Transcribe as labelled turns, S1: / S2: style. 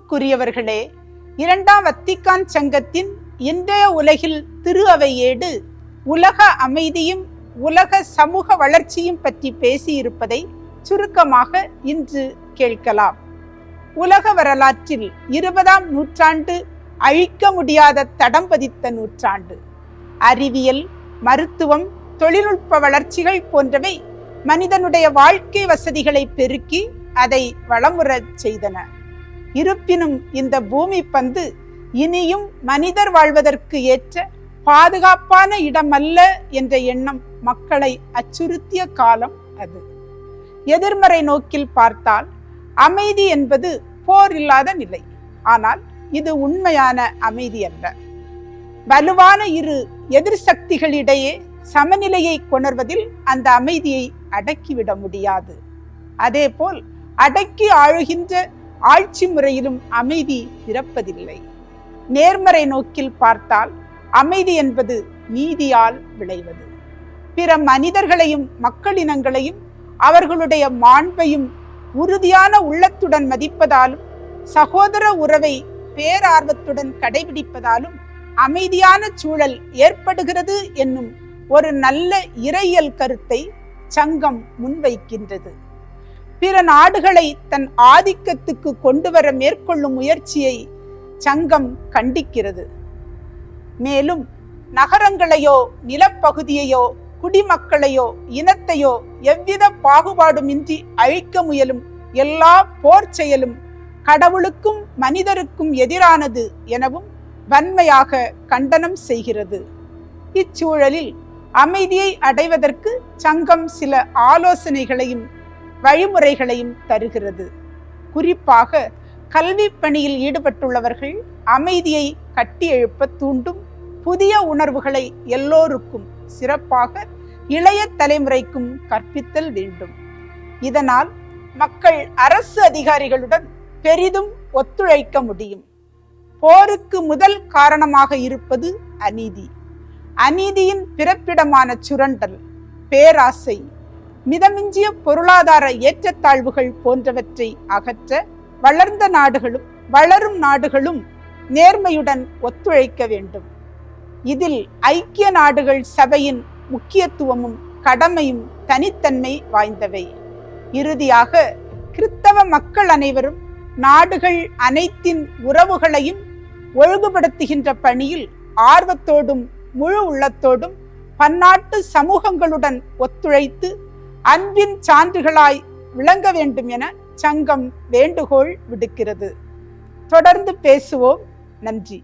S1: அன்புக்குரியவர்களே, இரண்டாம் வத்திக்கான் சங்கத்தின் இன்றைய உலகில் திரு அவை ஏடு உலக அமைதியும் உலக சமூக வளர்ச்சியும் பற்றி பேசியிருப்பதை சுருக்கமாக இன்று கேட்கலாம். உலக வரலாற்றில் 20ஆம் நூற்றாண்டு அழிக்க முடியாத தடம் பதித்த நூற்றாண்டு. அறிவியல், மருத்துவம், தொழில்நுட்ப வளர்ச்சிகள் போன்றவை மனிதனுடைய வாழ்க்கை வசதிகளை பெருக்கி அதை வளமுறச் செய்தன. இருப்பினும் இந்த பூமி பந்து இனியும் மனிதர் வாழ்வதற்கு ஏற்ற பாதுகாப்பான இடமல்ல என்ற எண்ணம் மக்களை அச்சுறுத்திய காலம் அது. எதிர்மறை நோக்கில் பார்த்தால் அமைதி என்பது போர் இல்லாத நிலை. ஆனால் இது உண்மையான அமைதி அல்ல. வலுவான இரு எதிர் சக்திகளிடையே சமநிலையை கொணர்வதில் அந்த அமைதியை அடக்கிவிட முடியாது. அதேபோல் அடக்கி ஆளுகின்ற ஆட்சி முறையிலும் அமைதி பிறப்பதில்லை. நேர்மறை நோக்கில் பார்த்தால் அமைதி என்பது நீதியால் விளைவது. பிற மனிதர்களையும் மக்களினங்களையும் அவர்களுடைய மாண்பையும் உறுதியான உள்ளத்துடன் மதிப்பதாலும் சகோதர உறவை பேரார்வத்துடன் கடைபிடிப்பதாலும் அமைதியான சூழல் ஏற்படுகிறது என்னும் ஒரு நல்ல இறையியல் கருத்தை சங்கம் முன்வைக்கின்றது. பிற நாடுகளை தன் ஆதிக்கத்துக்கு கொண்டு வர மேற்கொள்ளும் முயற்சியை சங்கம் கண்டிக்கிறது. மேலும் நகரங்களையோ நிலப்பகுதியையோ குடிமக்களையோ இனத்தையோ எவ்வித பாகுபாடுமின்றி அழிக்க முயலும் எல்லா போர் செயலும் கடவுளுக்கும் மனிதருக்கும் எதிரானது எனவும் வன்மையாக கண்டனம் செய்கிறது. இச்சூழலில் அமைதியை அடைவதற்கு சங்கம் சில ஆலோசனைகளையும் வழிமுறைகளையும் தருகிறது. குறிப்பாக கல்வி பணியில் ஈடுபட்டுள்ளவர்கள் அமைதியை கட்டி எழுப்ப தூண்டும் புதிய உணர்வுகளை எல்லோருக்கும், சிறப்பாக இளைய தலைமுறைக்கும் கற்பித்தல் வேண்டும். இதனால் மக்கள் அரசு அதிகாரிகளுடன் பெரிதும் ஒத்துழைக்க முடியும். போருக்கு முதல் காரணமாக இருப்பது அநீதி. அநீதியின் பிறப்பிடமான சுரண்டல், பேராசை, மிதமிஞ்சிய பொருளாதார ஏற்றத்தாழ்வுகள் போன்றவற்றை அகற்ற வளர்ந்த நாடுகளும் வளரும் நாடுகளும் நேர்மையுடன் ஒத்துழைக்க வேண்டும். இதில் ஐக்கிய நாடுகள் சபையின் முக்கியத்துவமும் கடமையும் தனித்தன்மை வாய்ந்தவை. இறுதியாக கிறிஸ்தவ மக்கள் அனைவரும் நாடுகள் அனைத்தின் உறவுகளையும் ஒழுங்குபடுத்துகின்ற பணியில் ஆர்வத்தோடும் முழு உள்ளத்தோடும் பன்னாட்டு சமூகங்களுடன் ஒத்துழைத்து அன்பின் சான்றுகளாய் விளங்க வேண்டும் என சங்கம் வேண்டுகோள் விடுக்கிறது. தொடர்ந்து பேசுவோம். நன்றி.